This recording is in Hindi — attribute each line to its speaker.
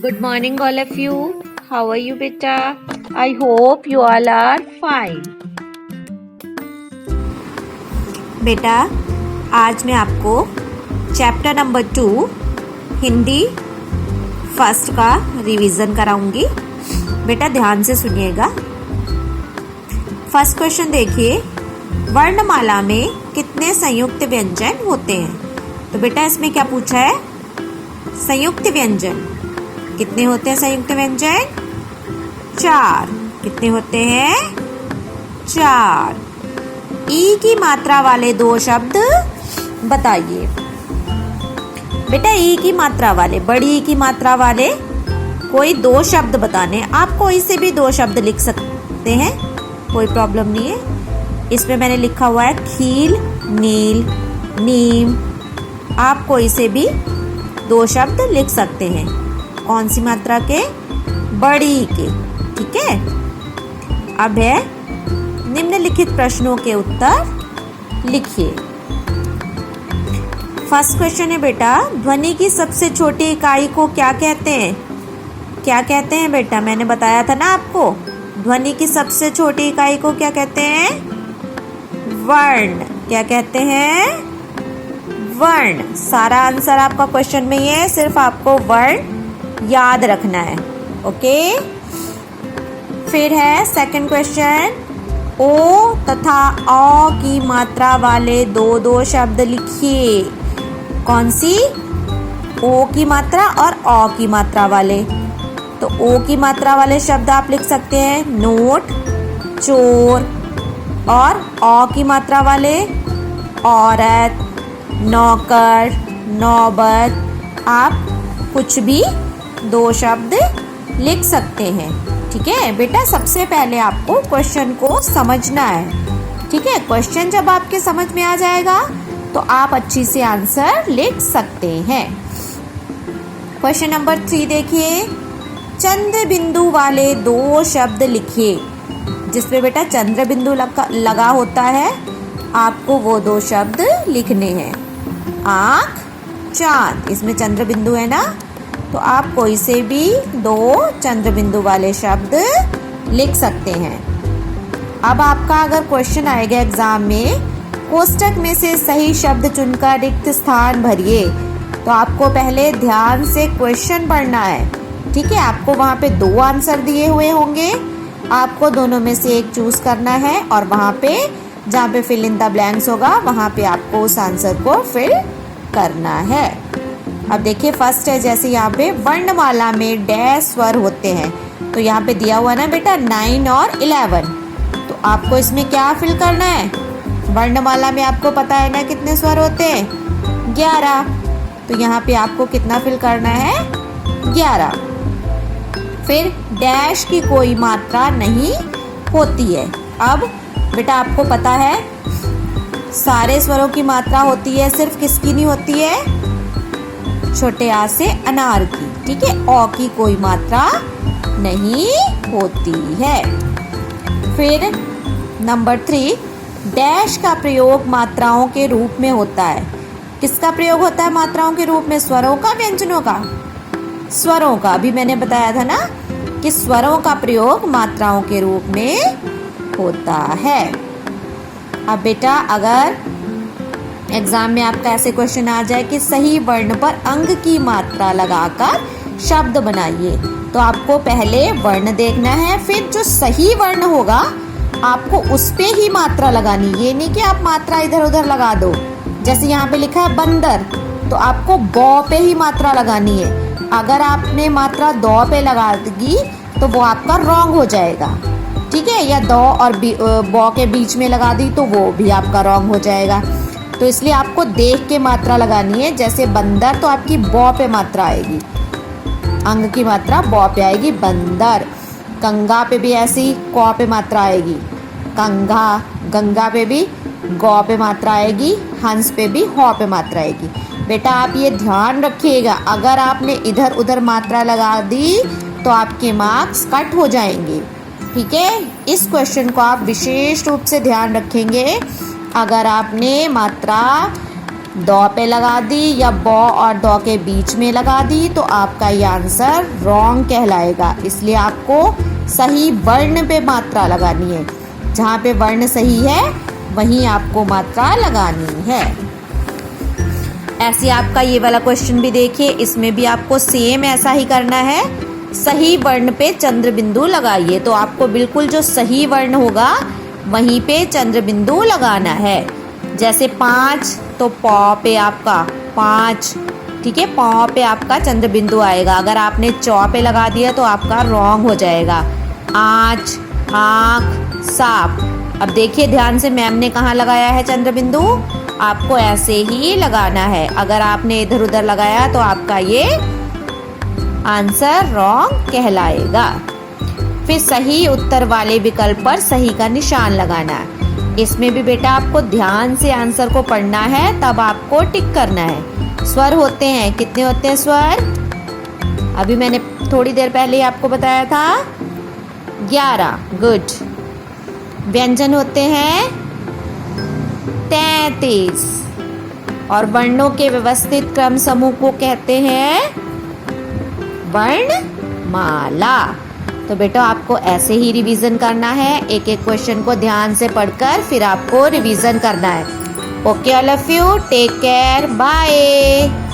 Speaker 1: Good morning, all of you. How are you, beta? I hope you all are fine.
Speaker 2: बेटा आज मैं आपको चैप्टर नंबर 2 हिंदी फर्स्ट का रिवीजन कराऊंगी। बेटा ध्यान से सुनिएगा। फर्स्ट क्वेश्चन देखिए, वर्णमाला में कितने संयुक्त व्यंजन होते हैं? तो बेटा इसमें क्या पूछा है? संयुक्त व्यंजन कितने होते हैं? संयुक्त व्यंजन 4। कितने होते हैं? 4। ई की मात्रा वाले 2 शब्द बताइए। बेटा ई की मात्रा वाले, बड़ी ई की मात्रा वाले कोई 2 शब्द बताने। आप कोई से भी 2 शब्द लिख सकते हैं, कोई प्रॉब्लम नहीं है। इसमें मैंने लिखा हुआ है खील, नील, नीम। आप कोई से भी 2 शब्द लिख सकते हैं। कौन सी मात्रा के? बड़ी के। ठीक है। अब है निम्नलिखित प्रश्नों के उत्तर लिखिए। फर्स्ट क्वेश्चन है बेटा, ध्वनि की सबसे छोटी इकाई को क्या कहते हैं? क्या कहते हैं बेटा? मैंने बताया था ना आपको, ध्वनि की सबसे छोटी इकाई को क्या कहते हैं? वर्ण। क्या कहते हैं? वर्ण। सारा आंसर आपका क्वेश्चन में ये है, सिर्फ आपको वर्ण याद रखना है। ओके। फिर है सेकंड क्वेश्चन, ओ तथा औ की मात्रा वाले 2 शब्द लिखिए। कौन सी? ओ की मात्रा और औ की मात्रा वाले। तो ओ की मात्रा वाले शब्द आप लिख सकते हैं नोट, चोर। और औ की मात्रा वाले औरत, नौकर, नौबत। आप कुछ भी 2 शब्द लिख सकते हैं। ठीक है बेटा, सबसे पहले आपको क्वेश्चन को समझना है। ठीक है, क्वेश्चन जब आपके समझ में आ जाएगा तो आप अच्छी से आंसर लिख सकते हैं। क्वेश्चन नंबर 3 देखिए, चंद्र बिंदु वाले 2 शब्द लिखिए। जिसपे बेटा चंद्र बिंदु लगा होता है, आपको वो 2 शब्द लिखने हैं। आँख, चांद। इसमें चंद्र बिंदु है ना, तो आप कोई से भी 2 चंद्र बिंदु वाले शब्द लिख सकते हैं। अब आपका अगर क्वेश्चन आएगा एग्जाम में, कोष्टक में से सही शब्द चुनकर रिक्त स्थान भरिए, तो आपको पहले ध्यान से क्वेश्चन पढ़ना है। ठीक है, आपको वहाँ पे 2 आंसर दिए हुए होंगे, आपको दोनों में से एक चूज करना है और वहाँ पे जहाँ पे फिल इन द ब्लैंक्स होगा वहाँ पे आपको उस आंसर को फिल करना है। अब देखिए फर्स्ट है, जैसे यहाँ पे वर्णमाला में डैश स्वर होते हैं, तो यहाँ पे दिया हुआ ना बेटा 9 और 11। तो आपको इसमें क्या फिल करना है? वर्णमाला में आपको पता है ना कितने स्वर होते हैं? 11। तो यहाँ पे आपको कितना फिल करना है? 11। फिर डैश की कोई मात्रा नहीं होती है। अब बेटा आपको पता है सारे स्वरों की मात्रा होती है, सिर्फ किसकी नहीं होती है? छोटे आ से अनार की। ठीक है, औ की कोई मात्रा नहीं होती है। फिर नंबर 3, डैश का प्रयोग मात्राओं के रूप में होता है। किसका प्रयोग होता है मात्राओं के रूप में? स्वरों का, व्यंजनों का? स्वरों का। अभी मैंने बताया था ना कि स्वरों का प्रयोग मात्राओं के रूप में होता है। अब बेटा अगर एग्जाम में आपका ऐसे क्वेश्चन आ जाए कि सही वर्ण पर अंक की मात्रा लगाकर शब्द बनाइए, तो आपको पहले वर्ण देखना है, फिर जो सही वर्ण होगा आपको उस पे ही मात्रा लगानी। ये नहीं कि आप मात्रा इधर उधर लगा दो। जैसे यहाँ पे लिखा है बंदर, तो आपको बौ पे ही मात्रा लगानी है। अगर आपने मात्रा दौ पे लगा दी तो वो आपका रॉन्ग हो जाएगा। ठीक है, या दौ और बौ के बीच में लगा दी तो वो भी आपका रॉन्ग हो जाएगा। तो इसलिए आपको देख के मात्रा लगानी है। जैसे बंदर, तो आपकी बौ पे मात्रा आएगी, अंग की मात्रा बौ पे आएगी, बंदर। कंगा पे भी ऐसी कौ पे मात्रा आएगी, कंघा। गंगा पे भी गौ पे मात्रा आएगी, हंस पे भी हौ पे मात्रा आएगी। बेटा आप ये ध्यान रखिएगा, अगर आपने इधर उधर मात्रा लगा दी तो आपके मार्क्स कट हो जाएंगे। ठीक है, इस क्वेश्चन को आप विशेष रूप से ध्यान रखेंगे। अगर आपने मात्रा दौ पे लगा दी या बौ और दौ के बीच में लगा दी तो आपका ये आंसर रॉन्ग कहलाएगा। इसलिए आपको सही वर्ण पे मात्रा लगानी है। जहाँ पे वर्ण सही है वहीं आपको मात्रा लगानी है। ऐसे आपका ये वाला क्वेश्चन भी देखिए, इसमें भी आपको सेम ऐसा ही करना है। सही वर्ण पे चंद्र बिंदु लगाइए। तो आपको बिल्कुल जो सही वर्ण होगा वहीं पे चंद्र बिंदु लगाना है। जैसे 5 तो पौ पे आपका 5, ठीक है, पौ पे आपका चंद्र बिंदु आएगा। अगर आपने चौ पे लगा दिया तो आपका रॉन्ग हो जाएगा। आँच, आँख, सांप। अब देखिए ध्यान से, मैम ने कहाँ लगाया है चंद्र बिंदु, आपको ऐसे ही लगाना है। अगर आपने इधर उधर लगाया तो आपका ये आंसर रॉन्ग कहलाएगा। फिर सही उत्तर वाले विकल्प पर सही का निशान लगाना है। इसमें भी बेटा आपको ध्यान से आंसर को पढ़ना है, तब आपको टिक करना है। स्वर होते हैं, कितने होते हैं स्वर? अभी मैंने थोड़ी देर पहले ही आपको बताया था 11। गुड। व्यंजन होते हैं 33 और वर्णों के व्यवस्थित क्रम समूह को कहते हैं वर्णमाला। तो बेटा आपको ऐसे ही रिवीजन करना है, एक एक क्वेश्चन को ध्यान से पढ़कर फिर आपको रिवीजन करना है। Okay, all of you take care, bye.